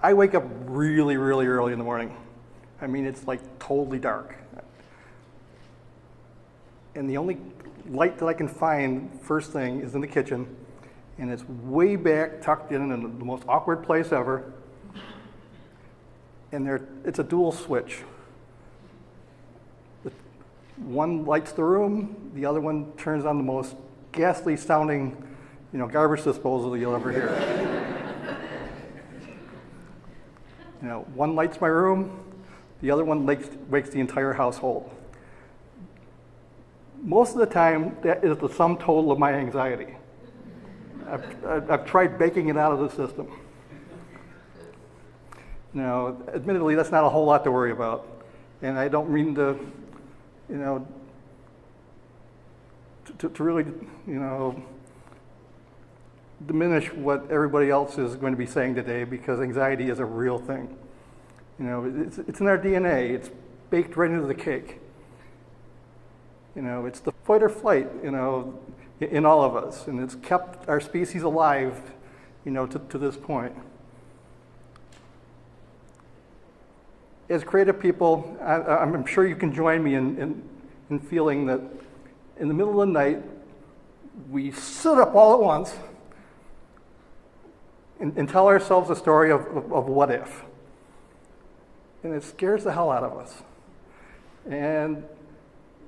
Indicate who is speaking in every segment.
Speaker 1: I wake up really, really early in the morning. I mean, it's like totally dark. And the only light that I can find first thing is in the kitchen, and it's way back, tucked in the most awkward place ever. And it's a dual switch. One lights the room, the other one turns on the most ghastly sounding, garbage disposal you'll ever hear. One lights my room, the other one wakes the entire household. Most of the time, that is the sum total of my anxiety. I've tried baking it out of the system. Admittedly, that's not a whole lot to worry about, and I don't mean to really, diminish what everybody else is going to be saying today, because anxiety is a real thing. It's in our DNA. It's baked right into the cake. It's the fight or flight, in all of us, and it's kept our species alive, to this point. As creative people, I'm sure you can join me in feeling that in the middle of the night, we sit up all at once and tell ourselves a story of what if. And it scares the hell out of us. And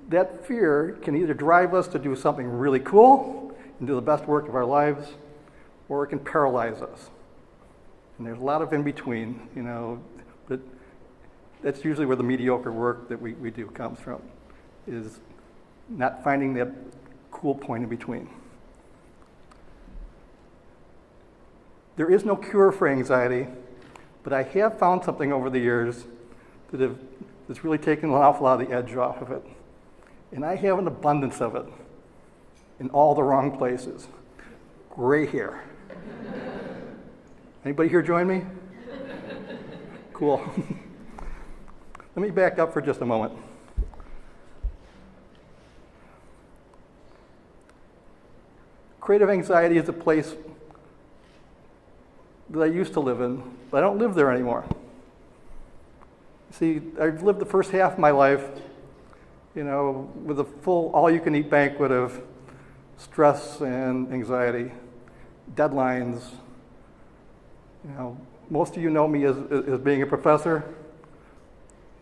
Speaker 1: that fear can either drive us to do something really cool and do the best work of our lives, or it can paralyze us. And there's a lot of in between, but that's usually where the mediocre work that we do comes from, is not finding that cool point in between. There is no cure for anxiety, but I have found something over the years that's really taken an awful lot of the edge off of it. And I have an abundance of it in all the wrong places. Gray hair. Anybody here join me? Cool. Let me back up for just a moment. Creative anxiety is a place that I used to live in, but I don't live there anymore. See, I've lived the first half of my life, with a full all-you-can-eat banquet of stress and anxiety, deadlines. Most of you know me as being a professor.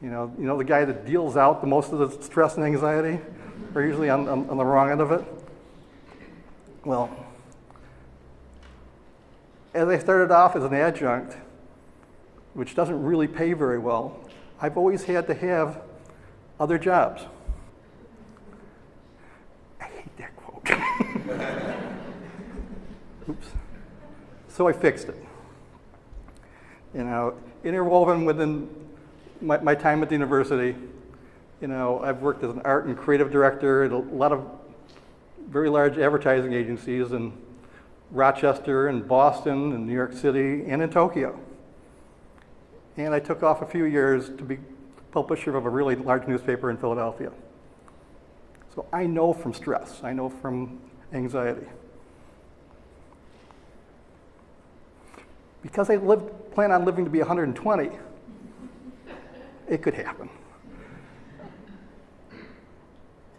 Speaker 1: The guy that deals out the most of the stress and anxiety, are usually on the wrong end of it. Well, as I started off as an adjunct, which doesn't really pay very well, I've always had to have other jobs. I hate that quote. Oops. So I fixed it. Interwoven within my time at the university, I've worked as an art and creative director at a lot of very large advertising agencies in Rochester and Boston and New York City and in Tokyo. And I took off a few years to be publisher of a really large newspaper in Philadelphia. So I know from stress, I know from anxiety. Because I plan on living to be 120, it could happen.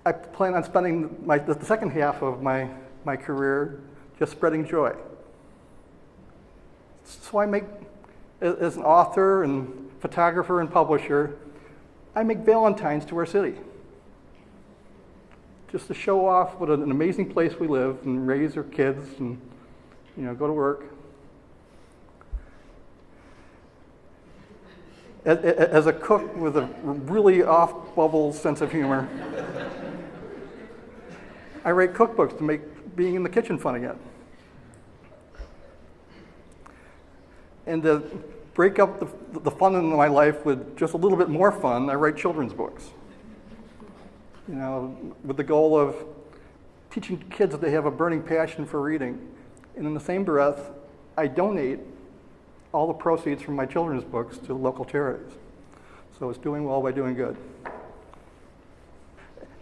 Speaker 1: I plan on spending the second half of my career just spreading joy. So I make, as an author and photographer and publisher, I make Valentines to our city. Just to show off what an amazing place we live and raise our kids and go to work. As a cook with a really off-bubble sense of humor, I write cookbooks to make being in the kitchen fun again. And to break up the fun in my life with just a little bit more fun, I write children's books. With the goal of teaching kids that they have a burning passion for reading. And in the same breath, I donate all the proceeds from my children's books to local charities. So it's doing well by doing good.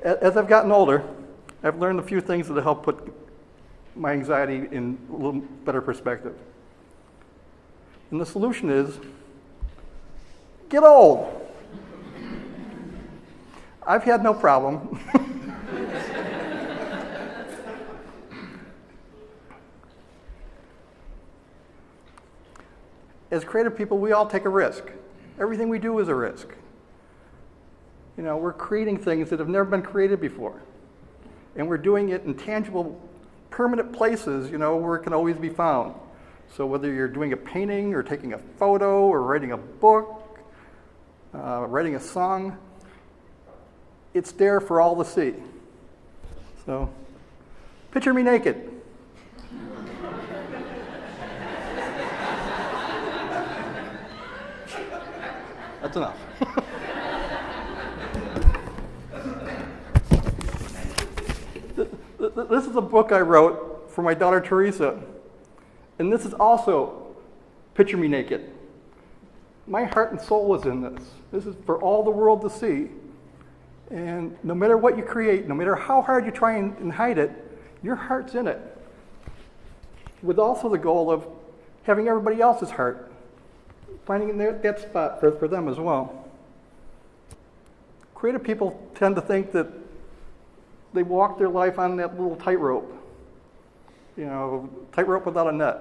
Speaker 1: As I've gotten older, I've learned a few things that have helped put my anxiety in a little better perspective. And the solution is, get old. I've had no problem. As creative people, we all take a risk. Everything we do is a risk. You know, we're creating things that have never been created before. And we're doing it in tangible, permanent places, you know, where it can always be found. So whether you're doing a painting or taking a photo or writing a book, writing a song, it's there for all to see. So, picture me naked. That's enough. This is a book I wrote for my daughter Teresa. And this is also Picture Me Naked. My heart and soul is in this. This is for all the world to see. And no matter what you create, no matter how hard you try and hide it, your heart's in it. With also the goal of having everybody else's heart, finding that spot for them as well. Creative people tend to think that they walk their life on that little tightrope. You know, tightrope without a net.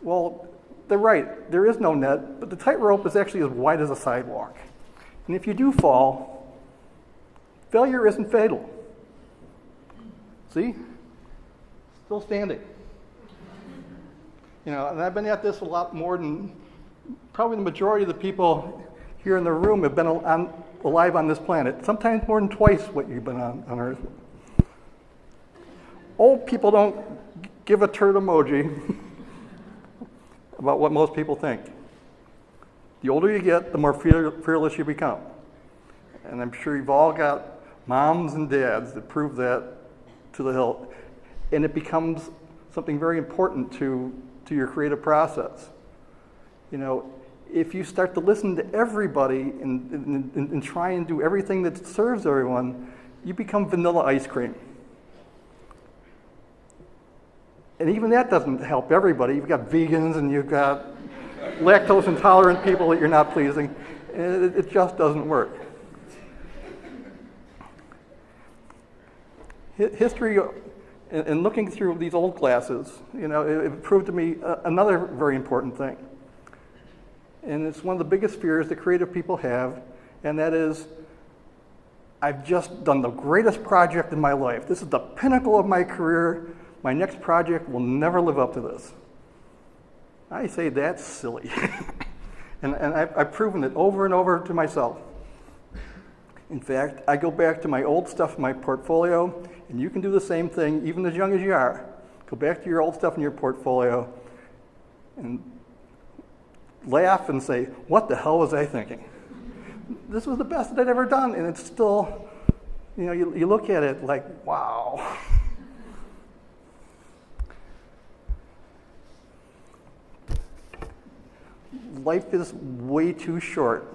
Speaker 1: Well, they're right. There is no net, but the tightrope is actually as wide as a sidewalk. And if you do fall, failure isn't fatal. See? Still standing. You know, and I've been at this a lot more than probably the majority of the people here in the room have been alive on this planet. Sometimes more than twice what you've been on Earth. Old people don't give a turd emoji about what most people think. The older you get, the more fearless you become. And I'm sure you've all got moms and dads that prove that to the hilt. And it becomes something very important to your creative process. You know, if you start to listen to everybody and try and do everything that serves everyone, you become vanilla ice cream. And even that doesn't help everybody. You've got vegans and you've got lactose intolerant people that you're not pleasing. And it just doesn't work. History, and looking through these old classes, you know, it proved to me another very important thing. And it's one of the biggest fears that creative people have, and that is, I've just done the greatest project in my life. This is the pinnacle of my career. My next project will never live up to this. I say that's silly. and I've proven it over and over to myself. In fact, I go back to my old stuff in my portfolio, and you can do the same thing even as young as you are. Go back to your old stuff in your portfolio and laugh and say, what the hell was I thinking? This was the best that I'd ever done, and it's still, you know, you look at it like, wow. Life is way too short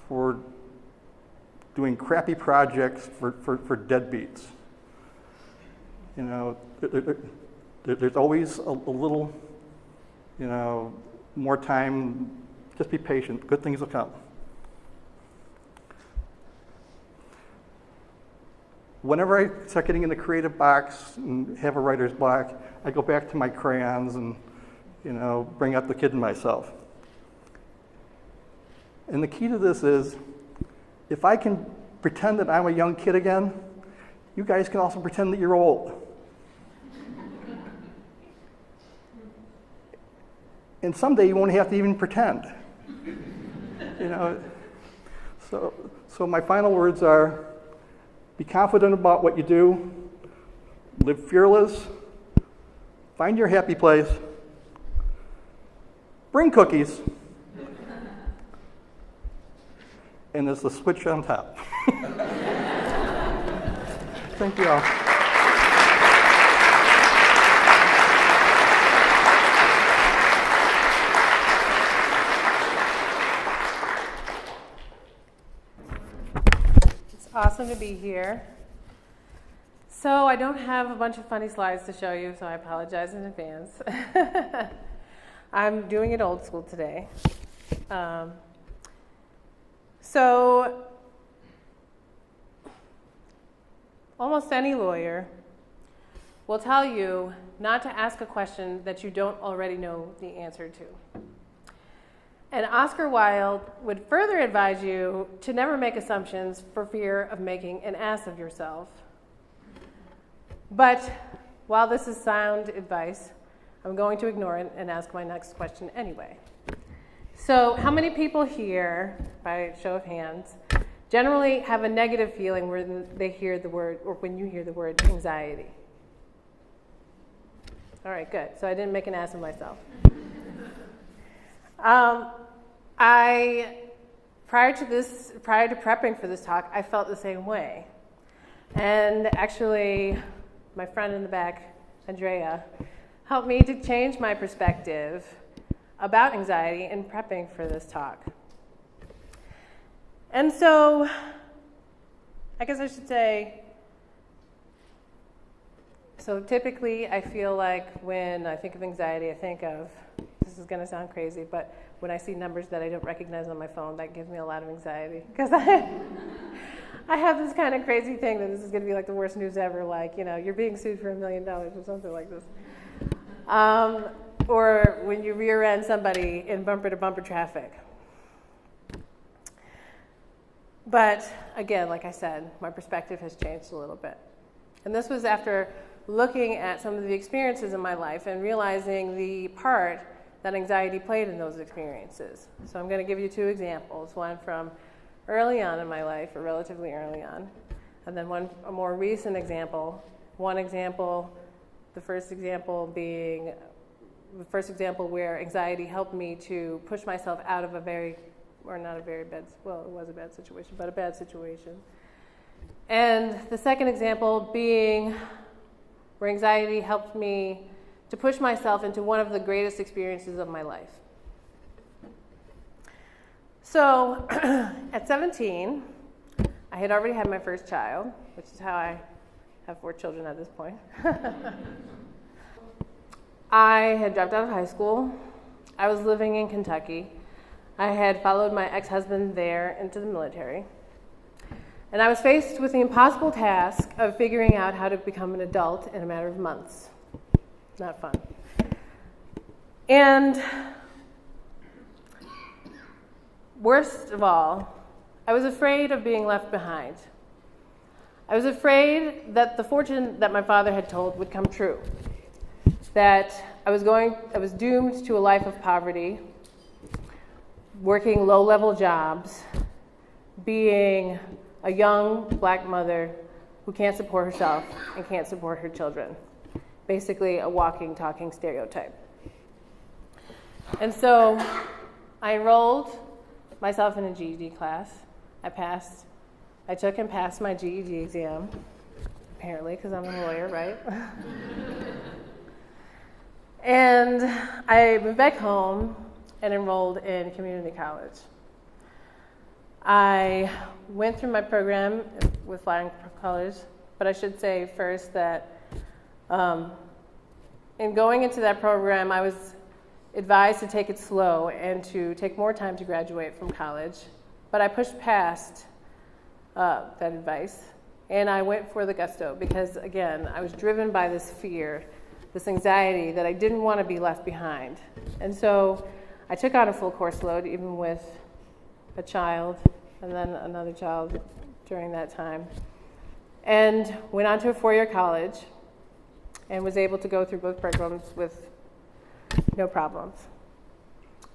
Speaker 1: for doing crappy projects for deadbeats. You know, there's always a little, you know, more time. Just be patient. Good things will come. Whenever I start getting in the creative box and have a writer's block, I go back to my crayons and, you know, bring up the kid in myself. And the key to this is, if I can pretend that I'm a young kid again, you guys can also pretend that you're old. And someday you won't have to even pretend. You know, so my final words are, be confident about what you do, live fearless, find your happy place, bring cookies, and there's the switch on top. Thank you all.
Speaker 2: It's awesome to be here. So I don't have a bunch of funny slides to show you, so I apologize in advance. I'm doing it old school today. So almost any lawyer will tell you not to ask a question that you don't already know the answer to. And Oscar Wilde would further advise you to never make assumptions for fear of making an ass of yourself. But while this is sound advice, I'm going to ignore it and ask my next question anyway. So how many people here, by show of hands, generally have a negative feeling when they hear the word, or when you hear the word anxiety? All right, good. So I didn't make an ass of myself. Prior to prepping for this talk, I felt the same way. And actually, my friend in the back, Andrea, helped me to change my perspective about anxiety in prepping for this talk. And so, I guess I should say, so typically I feel like when I think of anxiety, I think of, this is going to sound crazy, but when I see numbers that I don't recognize on my phone, that gives me a lot of anxiety. Because I have this kind of crazy thing that this is going to be like the worst news ever, like, you're being sued for $1 million or something like this. Or when you rear end somebody in bumper-to-bumper traffic. But again, like I said, my perspective has changed a little bit. And this was after looking at some of the experiences in my life and realizing the part that anxiety played in those experiences. So I'm going to give you 2 examples, one from early on in my life, or relatively early on, and then a more recent example. One example, the first example where anxiety helped me to push myself out of a very, or not a very bad, well, it was a bad situation, but a bad situation. And the second example being where anxiety helped me to push myself into one of the greatest experiences of my life. So, at 17, I had already had my first child, which is how I have 4 children at this point. I had dropped out of high school. I was living in Kentucky. I had followed my ex-husband there into the military. And I was faced with the impossible task of figuring out how to become an adult in a matter of months. Not fun. And worst of all, I was afraid of being left behind. I was afraid that the fortune that my father had told would come true. That I was doomed to a life of poverty, working low-level jobs, being a young black mother who can't support herself and can't support her children. Basically a walking, talking stereotype. And so I enrolled myself in a GED class. I took and passed my GED exam, apparently, because I'm a lawyer, right? And I moved back home and enrolled in community college. I went through my program with flying colors, but I should say first that in going into that program, I was advised to take it slow and to take more time to graduate from college. But I pushed past that advice, and I went for the gusto because, again, I was driven by this fear, this anxiety that I didn't want to be left behind. And so I took on a full course load, even with a child and then another child during that time, and went on to a 4-year college and was able to go through both programs with no problems,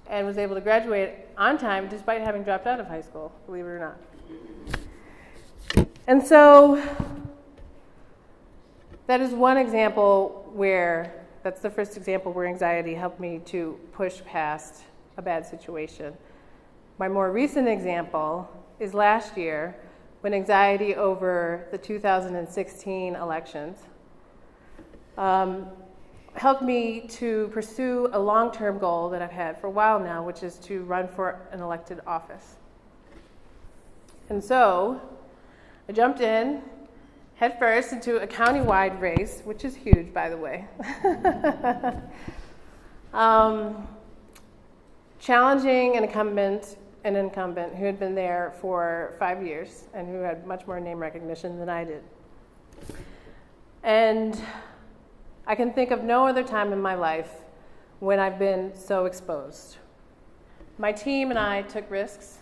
Speaker 2: and was able to graduate on time despite having dropped out of high school, believe it or not. And so that is one example that's the first example where anxiety helped me to push past a bad situation. My more recent example is last year when anxiety over the 2016 elections helped me to pursue a long-term goal that I've had for a while now, which is to run for an elected office. And so I jumped in head first into a county-wide race, which is huge, by the way. challenging an incumbent who had been there for 5 years and who had much more name recognition than I did. And I can think of no other time in my life when I've been so exposed. My team and I took risks,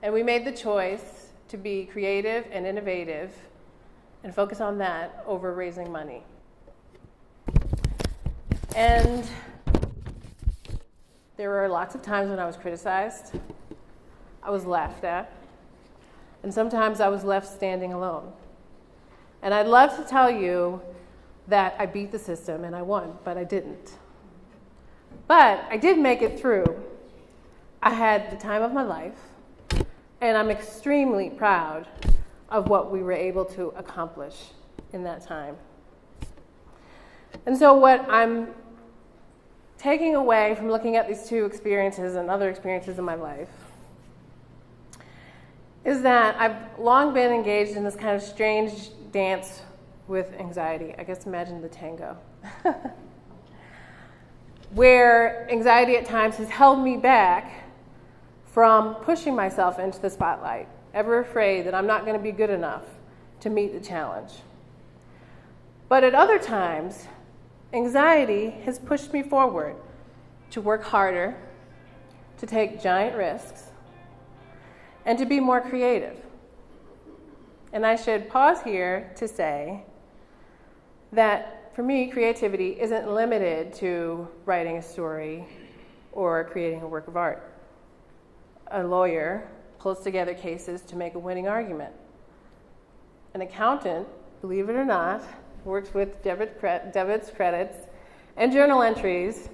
Speaker 2: and we made the choice to be creative and innovative and focus on that over raising money. And there were lots of times when I was criticized, I was laughed at, and sometimes I was left standing alone. And I'd love to tell you that I beat the system and I won, but I didn't. But I did make it through. I had the time of my life, and I'm extremely proud of what we were able to accomplish in that time. And so what I'm taking away from looking at these two experiences and other experiences in my life is that I've long been engaged in this kind of strange dance with anxiety. I guess imagine the tango. Where anxiety at times has held me back from pushing myself into the spotlight, ever afraid that I'm not going to be good enough to meet the challenge. But at other times, anxiety has pushed me forward to work harder, to take giant risks, and to be more creative. And I should pause here to say that for me, creativity isn't limited to writing a story or creating a work of art. A lawyer pulls together cases to make a winning argument. An accountant, believe it or not, works with debits, credits, and journal entries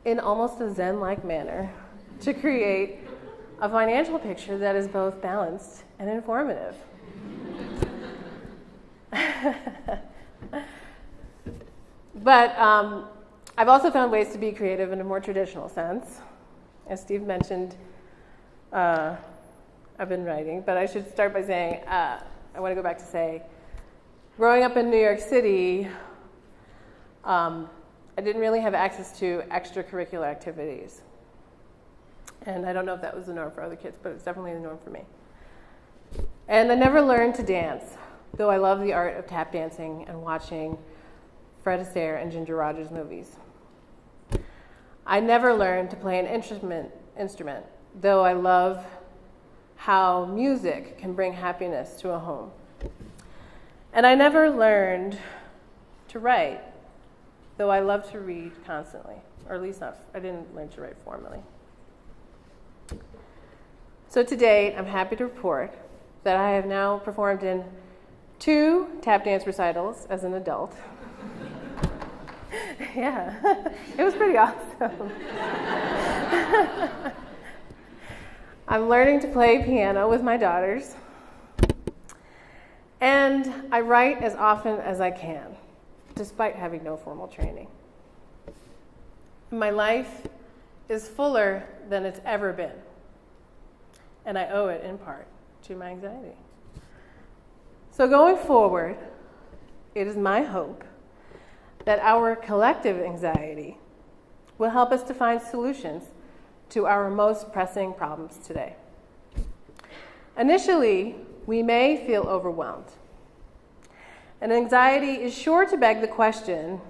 Speaker 2: in almost a Zen-like manner to create a financial picture that is both balanced and informative. But I've also found ways to be creative in a more traditional sense. As Steve mentioned, I've been writing, but I should start by saying, I want to go back to say, growing up in New York City, I didn't really have access to extracurricular activities. And I don't know if that was the norm for other kids, but it's definitely the norm for me. And I never learned to dance, though I love the art of tap dancing and watching Fred Astaire and Ginger Rogers movies. I never learned to play an instrument, though I love how music can bring happiness to a home. And I never learned to write, though I love to read constantly, or at least I didn't learn to write formally. So to date, I'm happy to report that I have now performed in 2 tap dance recitals as an adult. Yeah, it was pretty awesome. I'm learning to play piano with my daughters. And I write as often as I can, despite having no formal training. My life is fuller than it's ever been. And I owe it in part to my anxiety. So going forward, it is my hope that our collective anxiety will help us to find solutions to our most pressing problems today. Initially, we may feel overwhelmed. And anxiety is sure to beg the question,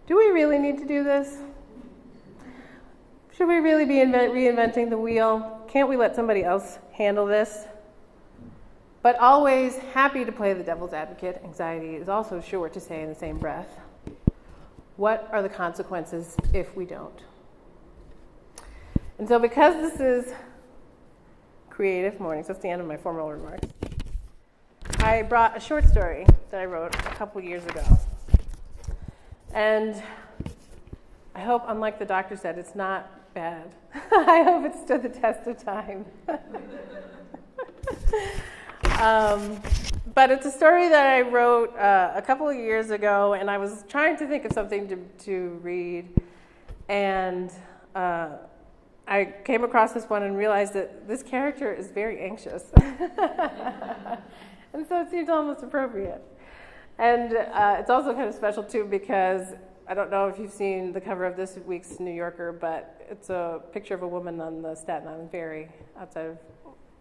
Speaker 2: do we really need to do this? Should we really be reinventing the wheel? Can't we let somebody else handle this? But always happy to play the devil's advocate, anxiety is also sure to say in the same breath, what are the consequences if we don't? And so because this is Creative Mornings, that's the end of my formal remarks, I brought a short story that I wrote a couple years ago. And I hope, unlike the doctor said, it's not bad. I hope it stood the test of time. But it's a story that I wrote a couple of years ago, and I was trying to think of something to read, and I came across this one and realized that this character is very anxious. And so it seemed almost appropriate. And it's also kind of special, too, because I don't know if you've seen the cover of this week's New Yorker, but it's a picture of a woman on the Staten Island Ferry outside of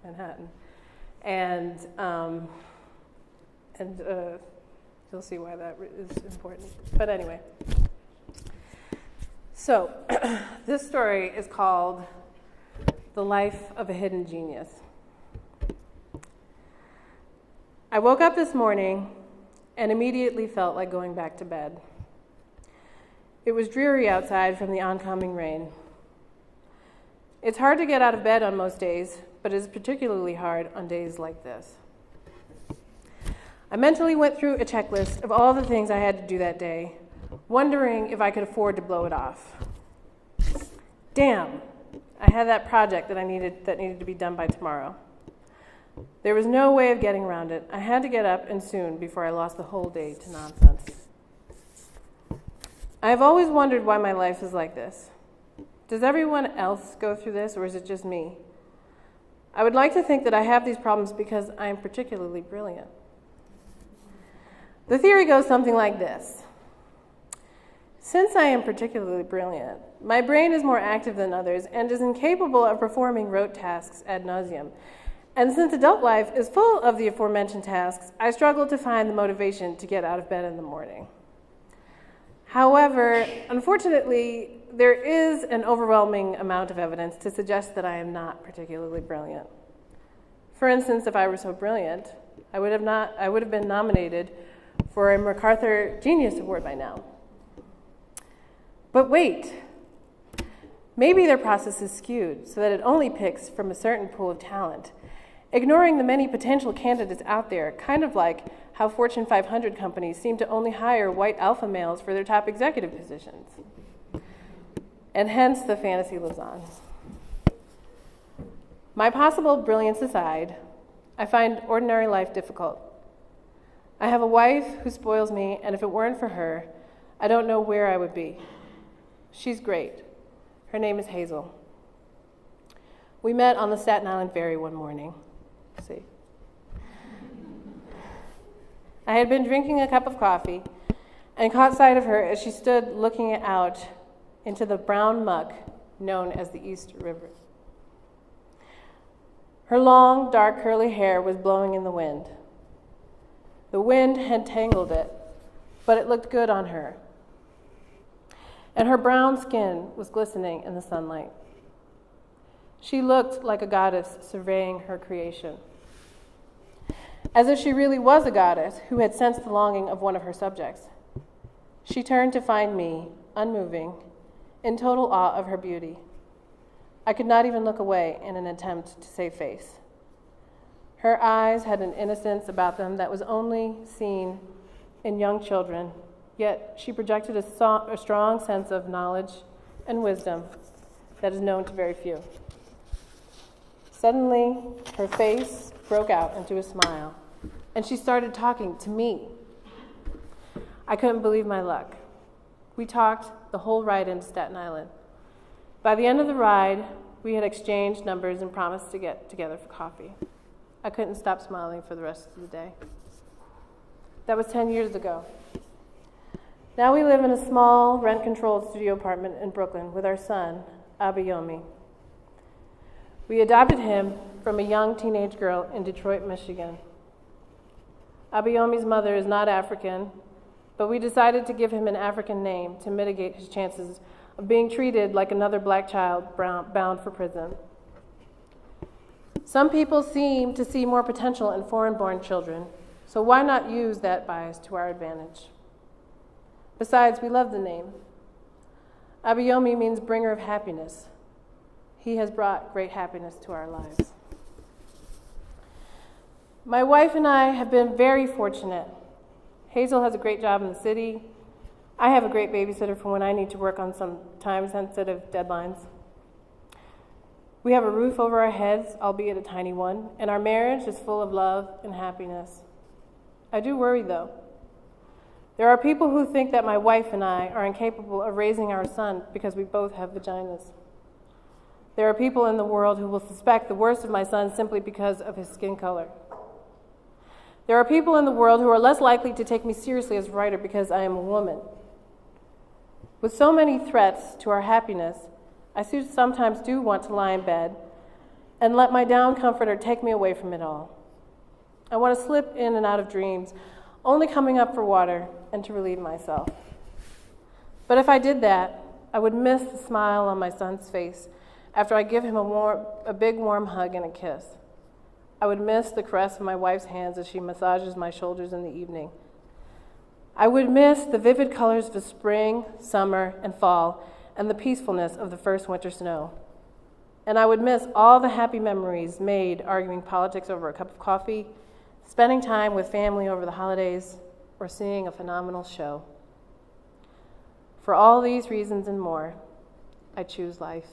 Speaker 2: Manhattan. And you'll see why that is important. But anyway. So, this story is called The Life of a Hidden Genius. I woke up this morning and immediately felt like going back to bed. It was dreary outside from the oncoming rain. It's hard to get out of bed on most days, but it is particularly hard on days like this. I mentally went through a checklist of all the things I had to do that day, wondering if I could afford to blow it off. Damn, I had that project that needed to be done by tomorrow. There was no way of getting around it. I had to get up and soon before I lost the whole day to nonsense. I have always wondered why my life is like this. Does everyone else go through this, or is it just me? I would like to think that I have these problems because I am particularly brilliant. The theory goes something like this. Since I am particularly brilliant, my brain is more active than others and is incapable of performing rote tasks ad nauseum. And since adult life is full of the aforementioned tasks, I struggle to find the motivation to get out of bed in the morning. However, unfortunately, there is an overwhelming amount of evidence to suggest that I am not particularly brilliant. For instance, if I were so brilliant, I would have been nominated for a MacArthur Genius Award by now. But wait, maybe their process is skewed so that it only picks from a certain pool of talent, ignoring the many potential candidates out there, kind of like how Fortune 500 companies seem to only hire white alpha males for their top executive positions. And hence the fantasy lives on. My possible brilliance aside, I find ordinary life difficult. I have a wife who spoils me, and if it weren't for her, I don't know where I would be. She's great. Her name is Hazel. We met on the Staten Island Ferry one morning. See. I had been drinking a cup of coffee and caught sight of her as she stood looking out into the brown muck known as the East River. Her long, dark, curly hair was blowing in the wind. The wind had tangled it, but it looked good on her. And her brown skin was glistening in the sunlight. She looked like a goddess surveying her creation. As if she really was a goddess who had sensed the longing of one of her subjects. She turned to find me, unmoving, in total awe of her beauty. I could not even look away in an attempt to save face. Her eyes had an innocence about them that was only seen in young children, yet she projected a strong sense of knowledge and wisdom that is known to very few. Suddenly, her face broke out into a smile, and she started talking to me. I couldn't believe my luck. We talked the whole ride into Staten Island. By the end of the ride, we had exchanged numbers and promised to get together for coffee. I couldn't stop smiling for the rest of the day. That was 10 years ago. Now we live in a small, rent-controlled studio apartment in Brooklyn with our son, Abayomi. We adopted him from a young teenage girl in Detroit, Michigan. Abayomi's mother is not African, but we decided to give him an African name to mitigate his chances of being treated like another black child bound for prison. Some people seem to see more potential in foreign-born children, so why not use that bias to our advantage? Besides, we love the name. Abayomi means bringer of happiness. He has brought great happiness to our lives. My wife and I have been very fortunate. Hazel has a great job in the city. I have a great babysitter for when I need to work on some time-sensitive deadlines. We have a roof over our heads, albeit a tiny one, and our marriage is full of love and happiness. I do worry, though. There are people who think that my wife and I are incapable of raising our son because we both have vaginas. There are people in the world who will suspect the worst of my son simply because of his skin color. There are people in the world who are less likely to take me seriously as a writer because I am a woman. With so many threats to our happiness, I sometimes do want to lie in bed and let my down comforter take me away from it all. I want to slip in and out of dreams, only coming up for water and to relieve myself. But if I did that, I would miss the smile on my son's face after I give him a big warm hug and a kiss. I would miss the caress of my wife's hands as she massages my shoulders in the evening. I would miss the vivid colors of spring, summer, and fall, and the peacefulness of the first winter snow. And I would miss all the happy memories made arguing politics over a cup of coffee, spending time with family over the holidays, or seeing a phenomenal show. For all these reasons and more, I choose life.